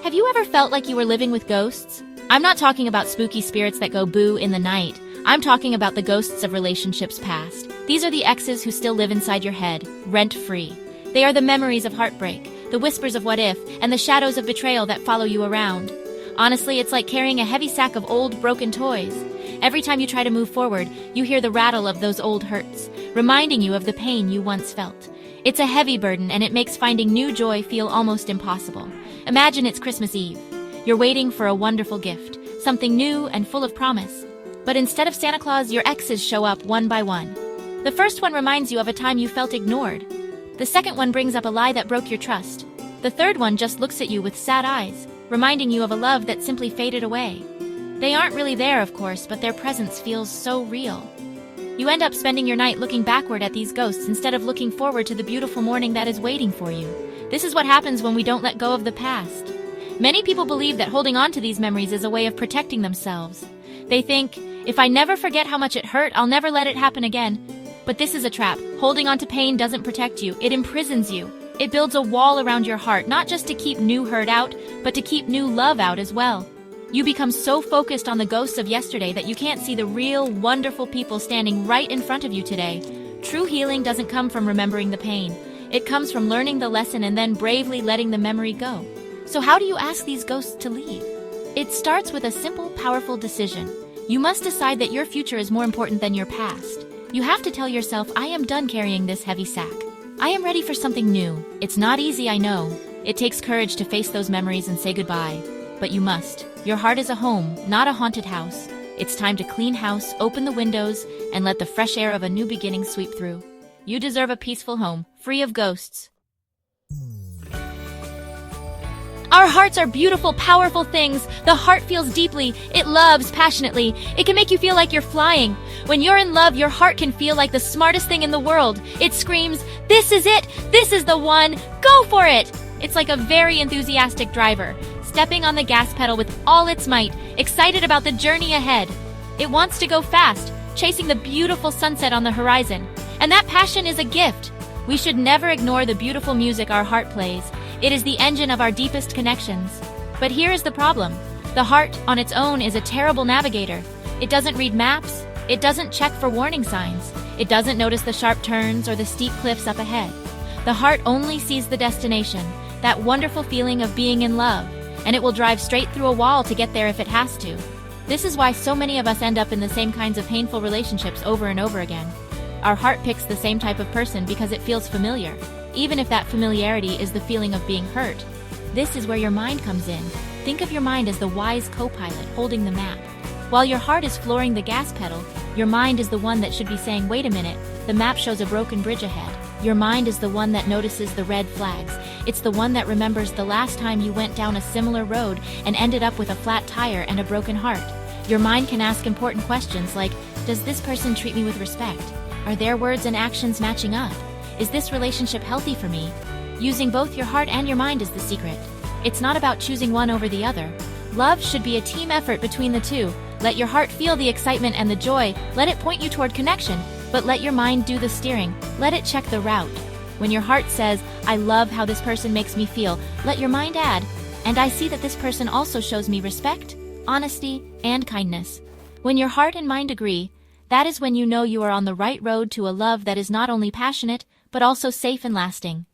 Have you ever felt like you were living with ghosts? I'm not talking about spooky spirits that go boo in the night. I'm talking about the ghosts of relationships past. These are the exes who still live inside your head, rent-free. They are the memories of heartbreak, the whispers of what if, and the shadows of betrayal that follow you around. Honestly, it's like carrying a heavy sack of old, broken toys. Every time you try to move forward, you hear the rattle of those old hurts, reminding you of the pain you once felt. It's a heavy burden, and it makes finding new joy feel almost impossible. Imagine it's Christmas Eve. You're waiting for a wonderful gift, something new and full of promise. But instead of Santa Claus, your exes show up one by one. The first one reminds you of a time you felt ignored. The second one brings up a lie that broke your trust. The third one just looks at you with sad eyes, reminding you of a love that simply faded away. They aren't really there, of course, but their presence feels so real. You end up spending your night looking backward at these ghosts instead of looking forward to the beautiful morning that is waiting for you. This is what happens when we don't let go of the past. Many people believe that holding on to these memories is a way of protecting themselves. They think, if I never forget how much it hurt, I'll never let it happen again. But this is a trap. Holding on to pain doesn't protect you, it imprisons you. It builds a wall around your heart, not just to keep new hurt out, but to keep new love out as well. You become so focused on the ghosts of yesterday that you can't see the real, wonderful people standing right in front of you today. True healing doesn't come from remembering the pain. It comes from learning the lesson and then bravely letting the memory go. So how do you ask these ghosts to leave? It starts with a simple, powerful decision. You must decide that your future is more important than your past. You have to tell yourself, I am done carrying this heavy sack. I am ready for something new. It's not easy, I know. It takes courage to face those memories and say goodbye. But you must. Your heart is a home, not a haunted house. It's time to clean house, open the windows, and let the fresh air of a new beginning sweep through. You deserve a peaceful home, free of ghosts. Our hearts are beautiful, powerful things. The heart feels deeply. It loves passionately. It can make you feel like you're flying. When you're in love, your heart can feel like the smartest thing in the world. It screams, this is it! This is the one! Go for it! It's like a very enthusiastic driver, stepping on the gas pedal with all its might, excited about the journey ahead. It wants to go fast, chasing the beautiful sunset on the horizon. And that passion is a gift. We should never ignore the beautiful music our heart plays. It is the engine of our deepest connections. But here is the problem. The heart, on its own, is a terrible navigator. It doesn't read maps. It doesn't check for warning signs. It doesn't notice the sharp turns or the steep cliffs up ahead. The heart only sees the destination, that wonderful feeling of being in love, and it will drive straight through a wall to get there if it has to. This is why so many of us end up in the same kinds of painful relationships over and over again. Our heart picks the same type of person because it feels familiar, even if that familiarity is the feeling of being hurt. This is where your mind comes in. Think of your mind as the wise co-pilot holding the map. While your heart is flooring the gas pedal, your mind is the one that should be saying, wait a minute, the map shows a broken bridge ahead. Your mind is the one that notices the red flags. It's the one that remembers the last time you went down a similar road and ended up with a flat tire and a broken heart. Your mind can ask important questions like, does this person treat me with respect? Are their words and actions matching up? Is this relationship healthy for me? Using both your heart and your mind is the secret. It's not about choosing one over the other. Love should be a team effort between the two. Let your heart feel the excitement and the joy. Let it point you toward connection. But let your mind do the steering. Let it check the route. When your heart says, I love how this person makes me feel, let your mind add, and I see that this person also shows me respect, honesty, and kindness. When your heart and mind agree, that is when you know you are on the right road to a love that is not only passionate, but also safe and lasting.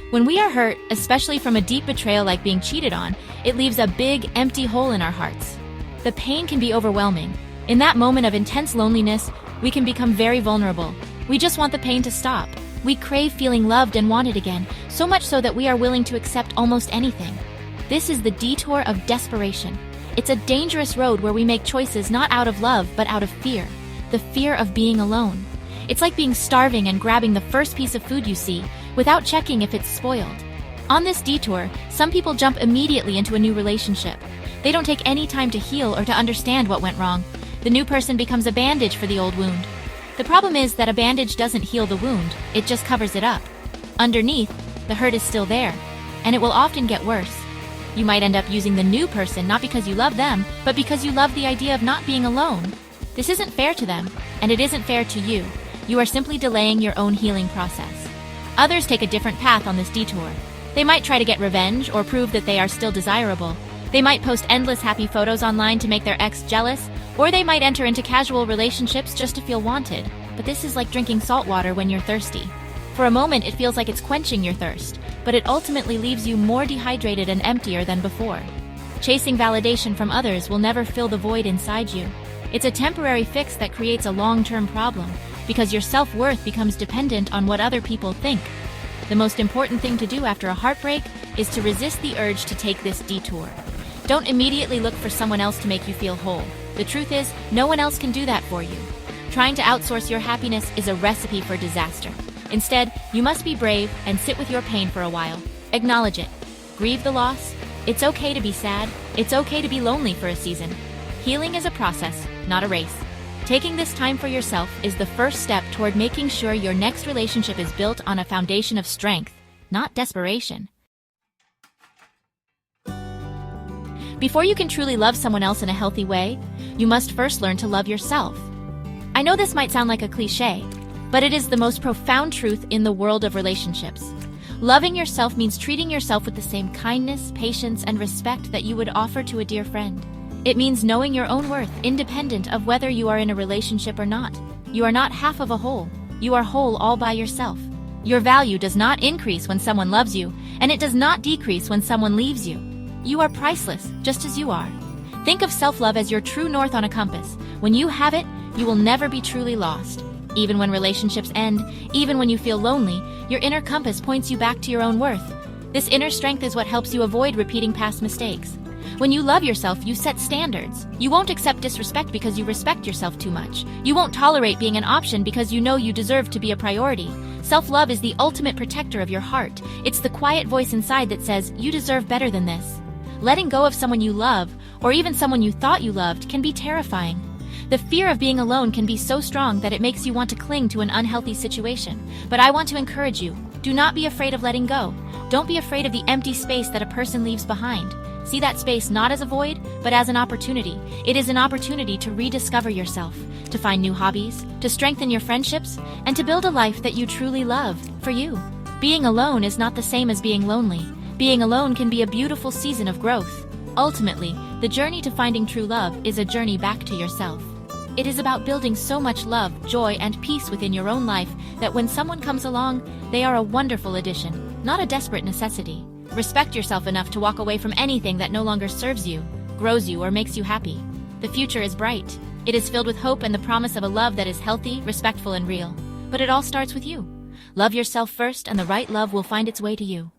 When we are hurt, especially from a deep betrayal like being cheated on, it leaves a big, empty hole in our hearts. The pain can be overwhelming. In that moment of intense loneliness, we can become very vulnerable. We just want the pain to stop. We crave feeling loved and wanted again, so much so that we are willing to accept almost anything. This is the detour of desperation. It's a dangerous road where we make choices not out of love, but out of fear. The fear of being alone. It's like being starving and grabbing the first piece of food you see, without checking if it's spoiled. On this detour, some people jump immediately into a new relationship. They don't take any time to heal or to understand what went wrong. The new person becomes a bandage for the old wound. The problem is that a bandage doesn't heal the wound, it just covers it up. Underneath, the hurt is still there, and it will often get worse. You might end up using the new person not because you love them, but because you love the idea of not being alone. This isn't fair to them, and it isn't fair to you. You are simply delaying your own healing process. Others take a different path on this detour. They might try to get revenge or prove that they are still desirable. They might post endless happy photos online to make their ex jealous, or they might enter into casual relationships just to feel wanted. But this is like drinking salt water when you're thirsty. For a moment, it feels like it's quenching your thirst, but it ultimately leaves you more dehydrated and emptier than before. Chasing validation from others will never fill the void inside you. It's a temporary fix that creates a long-term problem, because your self-worth becomes dependent on what other people think. The most important thing to do after a heartbreak is to resist the urge to take this detour. Don't immediately look for someone else to make you feel whole. The truth is, no one else can do that for you. Trying to outsource your happiness is a recipe for disaster. Instead, you must be brave and sit with your pain for a while. Acknowledge it. Grieve the loss. It's okay to be sad. It's okay to be lonely for a season. Healing is a process, not a race. Taking this time for yourself is the first step toward making sure your next relationship is built on a foundation of strength, not desperation. Before you can truly love someone else in a healthy way, you must first learn to love yourself. I know this might sound like a cliché, but it is the most profound truth in the world of relationships. Loving yourself means treating yourself with the same kindness, patience, and respect that you would offer to a dear friend. It means knowing your own worth, independent of whether you are in a relationship or not. You are not half of a whole. You are whole all by yourself. Your value does not increase when someone loves you, and it does not decrease when someone leaves you. You are priceless, just as you are. Think of self-love as your true north on a compass. When you have it, you will never be truly lost. Even when relationships end, even when you feel lonely, your inner compass points you back to your own worth. This inner strength is what helps you avoid repeating past mistakes. When you love yourself, you set standards. You won't accept disrespect because you respect yourself too much. You won't tolerate being an option because you know you deserve to be a priority. Self-love is the ultimate protector of your heart. It's the quiet voice inside that says, you deserve better than this. Letting go of someone you love, or even someone you thought you loved, can be terrifying. The fear of being alone can be so strong that it makes you want to cling to an unhealthy situation. But I want to encourage you, do not be afraid of letting go. Don't be afraid of the empty space that a person leaves behind. See that space not as a void, but as an opportunity. It is an opportunity to rediscover yourself, to find new hobbies, to strengthen your friendships, and to build a life that you truly love, for you. Being alone is not the same as being lonely. Being alone can be a beautiful season of growth. Ultimately, the journey to finding true love is a journey back to yourself. It is about building so much love, joy, and peace within your own life that when someone comes along, they are a wonderful addition, not a desperate necessity. Respect yourself enough to walk away from anything that no longer serves you, grows you, or makes you happy. The future is bright. It is filled with hope and the promise of a love that is healthy, respectful, and real. But it all starts with you. Love yourself first, and the right love will find its way to you.